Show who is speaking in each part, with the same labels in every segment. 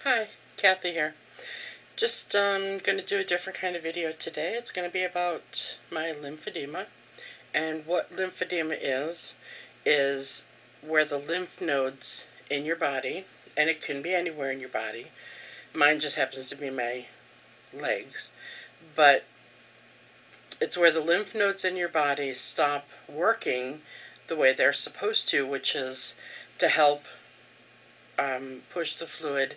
Speaker 1: Hi, Kathy here. Just going to do a different kind of video today. It's going to be about my lymphedema. And what lymphedema is where the lymph nodes in your body, and it can be anywhere in your body. Mine just happens to be my legs. But it's where the lymph nodes in your body stop working the way they're supposed to, which is to help push the fluid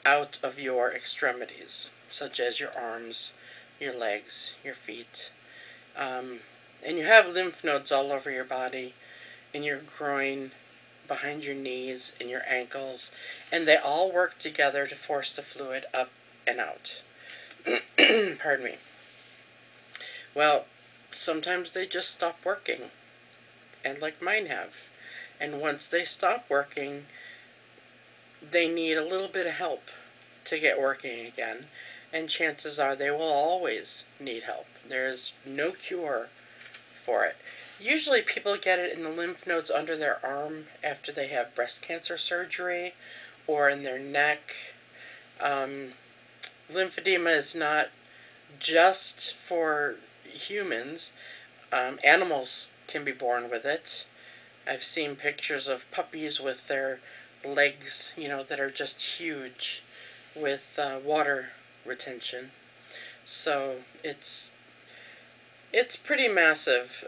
Speaker 1: out of your extremities, such as your arms, your legs, your feet. And you have lymph nodes all over your body, in your groin, behind your knees, in your ankles, and they all work together to force the fluid up and out. Pardon me. Well, sometimes they just stop working, and like mine have. And once they stop working, they need a little bit of help to get working again, and chances are they will always need help. There is no cure for it. Usually people get it in the lymph nodes under their arm after they have breast cancer surgery, or in their neck. Lymphedema is not just for humans. Animals can be born with it. I've seen pictures of puppies with their legs, that are just huge, with water retention. So it's pretty massive,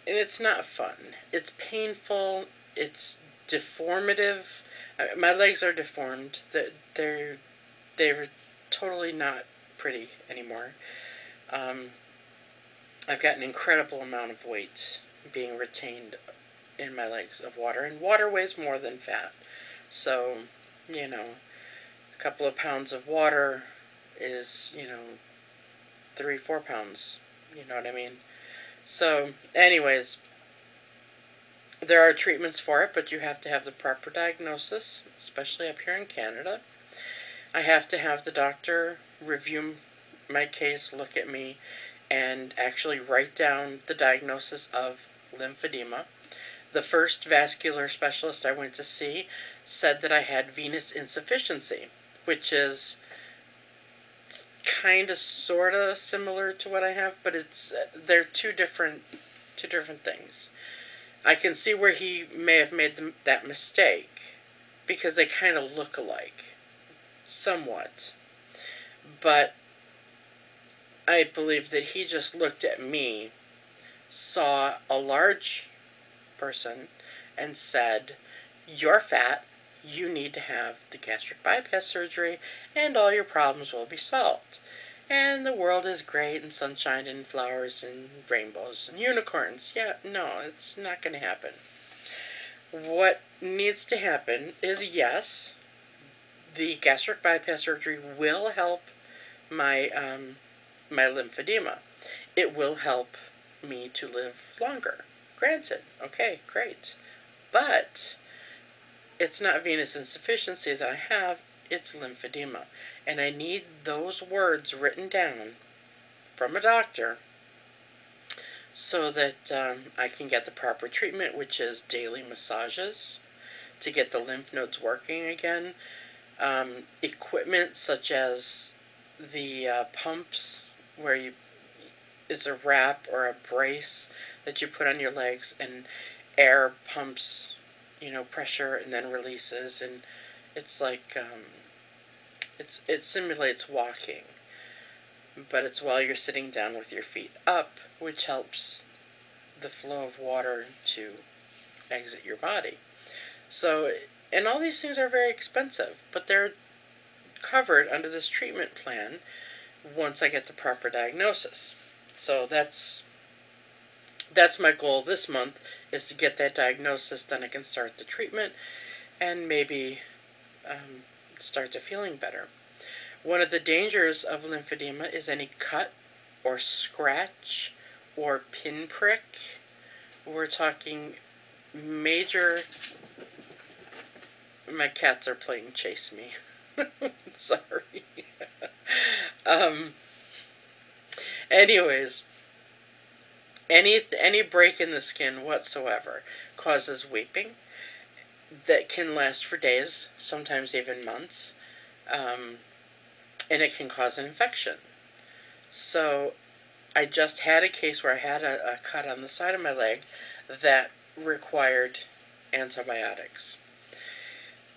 Speaker 1: and it's not fun. It's painful. It's deformative. My legs are deformed. They're totally not pretty anymore. I've got an incredible amount of weight being retained in my legs of water, and water weighs more than fat. So, a couple of pounds of water is, 3, 4 pounds. You know what I mean? So, anyways, there are treatments for it, but you have to have the proper diagnosis, especially up here in Canada. I have to have the doctor review my case, look at me, and actually write down the diagnosis of lymphedema. The first vascular specialist I went to see said that I had venous insufficiency, which is kind of sort of similar to what I have, but they're two different things. I can see where he may have made that mistake, because they kind of look alike, somewhat. But I believe that he just looked at me, saw a large person, and said, "You're fat, you need to have the gastric bypass surgery, and all your problems will be solved. And the world is great and sunshine and flowers and rainbows and unicorns." Yeah, no, it's not going to happen. What needs to happen is, yes, the gastric bypass surgery will help my my lymphedema. It will help me to live longer. Granted, okay, great. But it's not venous insufficiency that I have, it's lymphedema. And I need those words written down from a doctor so that I can get the proper treatment, which is daily massages to get the lymph nodes working again. Equipment such as the pumps, where it's a wrap or a brace that you put on your legs, and air pumps, pressure and then releases, and it's like it simulates walking, but it's while you're sitting down with your feet up, which helps the flow of water to exit your body. So, and all these things are very expensive, but they're covered under this treatment plan once I get the proper diagnosis. So that's my goal this month, is to get that diagnosis. Then I can start the treatment and maybe start to feeling better. One of the dangers of lymphedema is any cut or scratch or pinprick. We're talking major... My cats are playing chase me. Sorry. Anyways, any break in the skin whatsoever causes weeping that can last for days, sometimes even months. and it can cause an infection. So I just had a case where I had a cut on the side of my leg that required antibiotics.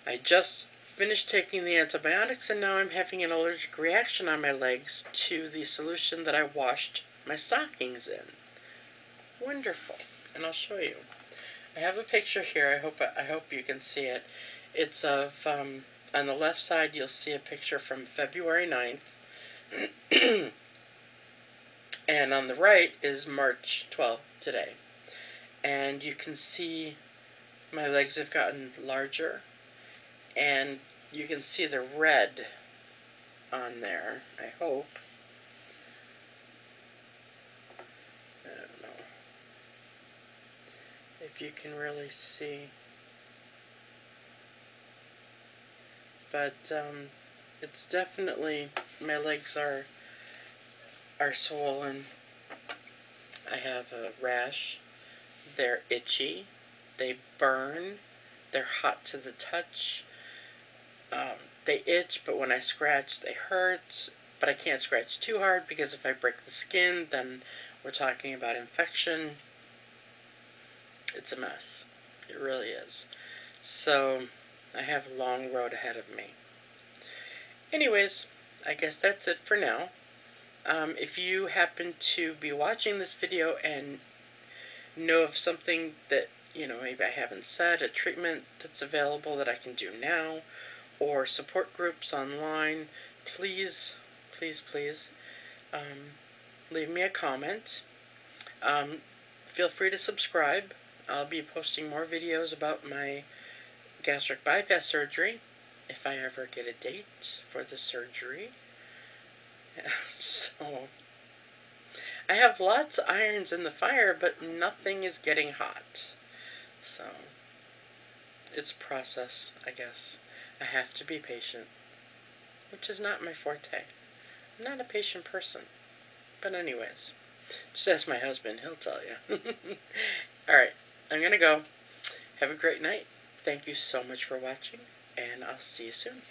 Speaker 1: I just finished taking the antibiotics, and now I'm having an allergic reaction on my legs to the solution that I washed my stockings in. Wonderful. And I'll show you. I have a picture here. I hope you can see it. It's of on the left side you'll see a picture from February 9th. And on the right is March 12th today. And you can see my legs have gotten larger, and you can see the red on there, I hope. I don't know if you can really see. But it's definitely, my legs are swollen. I have a rash. They're itchy. They burn. They're hot to the touch. They itch, but when I scratch, they hurt. But I can't scratch too hard because if I break the skin, then we're talking about infection. It's a mess. It really is. So I have a long road ahead of me. Anyways, I guess that's it for now. If you happen to be watching this video and know of something that, maybe I haven't said, a treatment that's available that I can do now, or support groups online, please, please, please, leave me a comment. Feel free to subscribe. I'll be posting more videos about my gastric bypass surgery, if I ever get a date for the surgery. So, I have lots of irons in the fire, but nothing is getting hot. So, it's a process, I guess. I have to be patient, which is not my forte. I'm not a patient person. But anyways, just ask my husband, he'll tell you. Alright, I'm gonna go. Have a great night. Thank you so much for watching, and I'll see you soon.